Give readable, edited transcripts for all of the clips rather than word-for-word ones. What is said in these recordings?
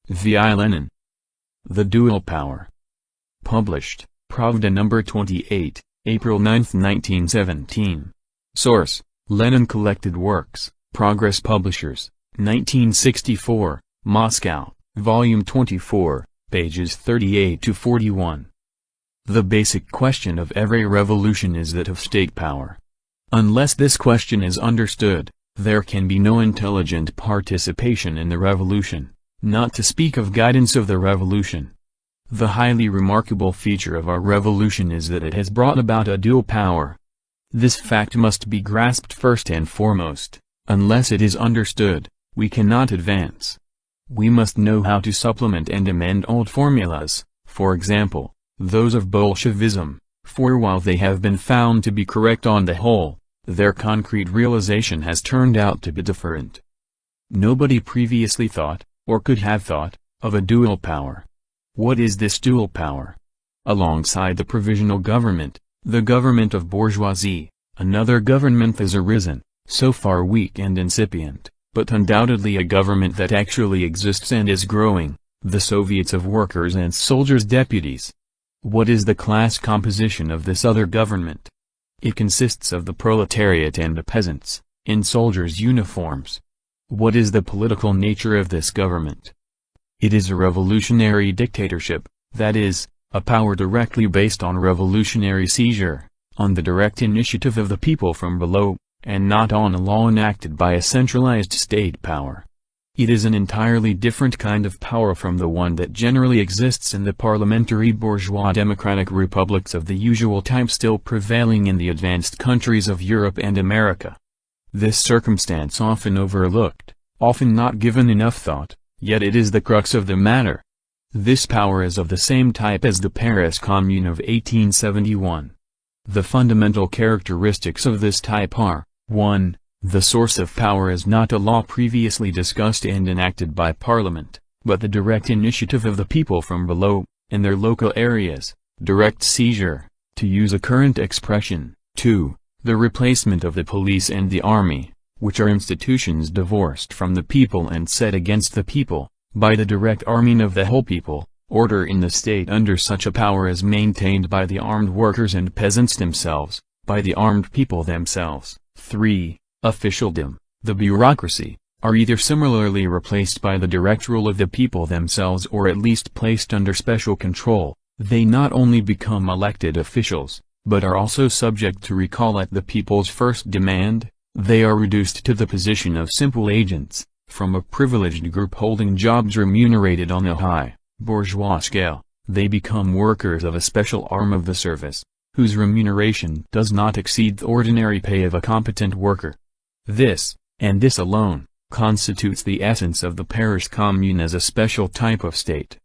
V.I. Lenin. The Dual Power. Published, Pravda No. 28, April 9, 1917. Source, Lenin Collected Works, Progress Publishers, 1964, Moscow, Volume 24, pages 38 to 41. The basic question of every revolution is that of state power. Unless this question is understood, there can be no intelligent participation in the revolution, not to speak of guidance of the revolution. The highly remarkable feature of our revolution is that it has brought about a dual power. This fact must be grasped first and foremost. Unless it is understood, we cannot advance. We must know how to supplement and amend old formulas, for example, those of Bolshevism, for while they have been found to be correct on the whole, their concrete realization has turned out to be different. Nobody previously thought, or could have thought, of a dual power. What is this dual power? Alongside the provisional government, the government of bourgeoisie, another government has arisen, so far weak and incipient, but undoubtedly a government that actually exists and is growing, the Soviets of Workers' and Soldiers' Deputies. What is the class composition of this other government? It consists of the proletariat and the peasants, in soldiers' uniforms. What is the political nature of this government? It is a revolutionary dictatorship, that is, a power directly based on revolutionary seizure, on the direct initiative of the people from below, and not on a law enacted by a centralized state power. It is an entirely different kind of power from the one that generally exists in the parliamentary bourgeois democratic republics of the usual type still prevailing in the advanced countries of Europe and America. This circumstance often overlooked, often not given enough thought, yet it is the crux of the matter. This power is of the same type as the Paris Commune of 1871. The fundamental characteristics of this type are, 1. The source of power is not a law previously discussed and enacted by Parliament, but the direct initiative of the people from below, in their local areas, direct seizure, to use a current expression. 2. The replacement of the police and the army, which are institutions divorced from the people and set against the people, by the direct arming of the whole people. Order in the state under such a power is maintained by the armed workers and peasants themselves, by the armed people themselves. 3. Officialdom, the bureaucracy, are either similarly replaced by the direct rule of the people themselves or at least placed under special control. They not only become elected officials, but are also subject to recall at the people's first demand. They are reduced to the position of simple agents, from a privileged group holding jobs remunerated on a high, bourgeois scale. They become workers of a special arm of the service, whose remuneration does not exceed the ordinary pay of a competent worker. This, and this alone, constitutes the essence of the Paris Commune as a special type of state.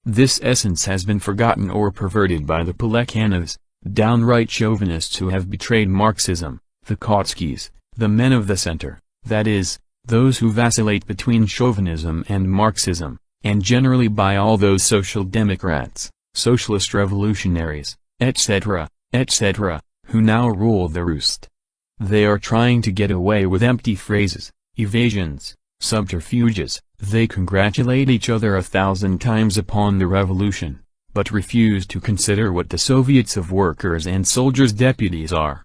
This essence has been forgotten or perverted by the Plekhanovs, downright chauvinists who have betrayed Marxism, the Kautskys, the men of the center, that is, those who vacillate between chauvinism and Marxism, and generally by all those social democrats, socialist revolutionaries, etc., etc., who now rule the roost. They are trying to get away with empty phrases, evasions, subterfuges. They congratulate each other 1,000 times upon the revolution, but refuse to consider what the Soviets of Workers' and Soldiers' Deputies are.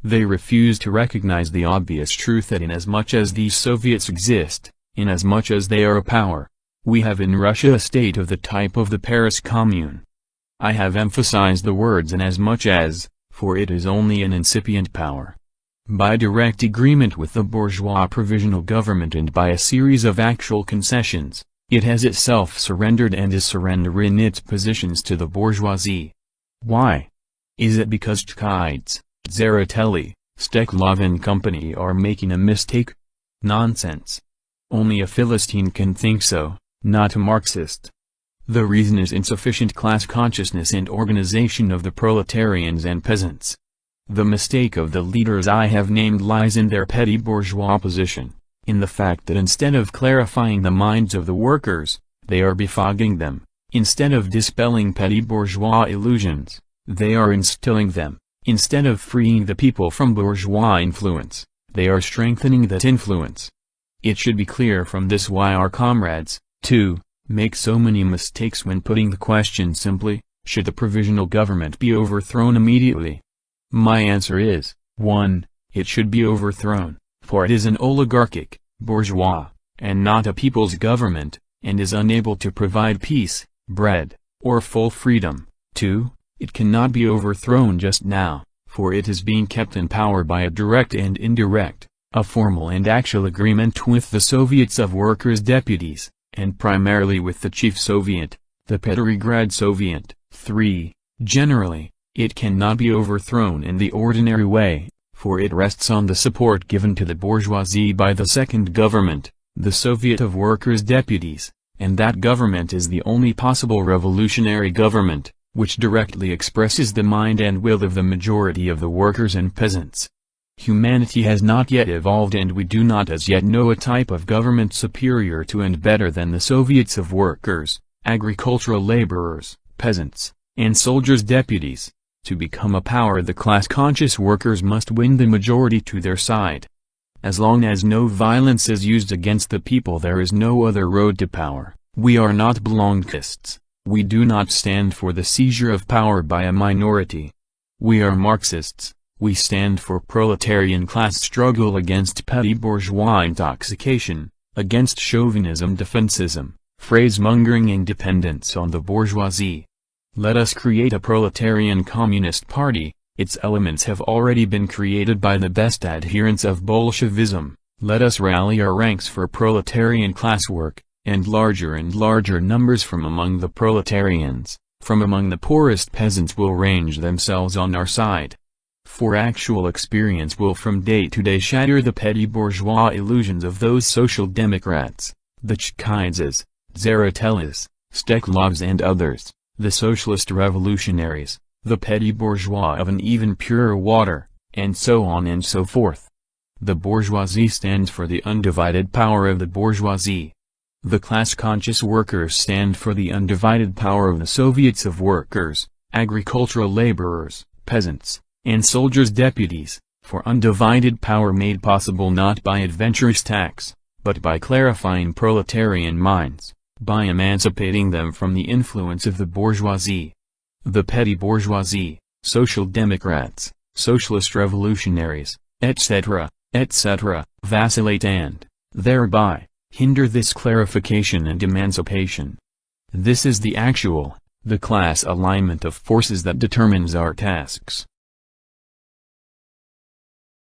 They refuse to recognize the obvious truth that inasmuch as these Soviets exist, inasmuch as they are a power, we have in Russia a state of the type of the Paris Commune. I have emphasized the words inasmuch as, for it is only an incipient power. By direct agreement with the bourgeois provisional government and by a series of actual concessions, it has itself surrendered and is surrendering its positions to the bourgeoisie. Why? Is it because Tchides, Tseretelli, Steklov and company are making a mistake? Nonsense. Only a Philistine can think so, not a Marxist. The reason is insufficient class consciousness and organization of the proletarians and peasants. The mistake of the leaders I have named lies in their petty bourgeois position, in the fact that instead of clarifying the minds of the workers, they are befogging them. Instead of dispelling petty bourgeois illusions, they are instilling them. Instead of freeing the people from bourgeois influence, they are strengthening that influence. It should be clear from this why our comrades, too, make so many mistakes when putting the question simply, should the provisional government be overthrown immediately? My answer is, 1. It should be overthrown, for it is an oligarchic, bourgeois, and not a people's government, and is unable to provide peace, bread, or full freedom. 2. It cannot be overthrown just now, for it is being kept in power by a direct and indirect, a formal and actual agreement with the Soviets of Workers' Deputies, and primarily with the Chief Soviet, the Petrograd Soviet. 3. Generally, it cannot be overthrown in the ordinary way, for it rests on the support given to the bourgeoisie by the second government, the Soviet of Workers' Deputies, and that government is the only possible revolutionary government, which directly expresses the mind and will of the majority of the workers and peasants. Humanity has not yet evolved, and we do not as yet know a type of government superior to and better than the Soviets of Workers, Agricultural Laborers, Peasants, and Soldiers' Deputies. To become a power, the class-conscious workers must win the majority to their side. As long as no violence is used against the people, there is no other road to power. We are not belongists. We do not stand for the seizure of power by a minority. We are Marxists. We stand for proletarian class struggle against petty bourgeois intoxication, against chauvinism, defensism, phrase-mongering, and dependence on the bourgeoisie. Let us create a proletarian communist party. Its elements have already been created by the best adherents of Bolshevism. Let us rally our ranks for proletarian class work, and larger numbers from among the proletarians, from among the poorest peasants, will range themselves on our side. For actual experience will from day to day shatter the petty bourgeois illusions of those social democrats, the Chkaidzes, Zaratellas, Steklovs and others, the socialist revolutionaries, the petty bourgeois of an even purer water, and so on and so forth. The bourgeoisie stands for the undivided power of the bourgeoisie. The class-conscious workers stand for the undivided power of the Soviets of Workers, Agricultural Laborers, Peasants, and Soldiers' Deputies, for undivided power made possible not by adventurous tax, but by clarifying proletarian minds, by emancipating them from the influence of the bourgeoisie. The petty bourgeoisie, social democrats, socialist revolutionaries, etc., vacillate and, thereby, hinder this clarification and emancipation. This is the actual, the class alignment of forces that determines our tasks.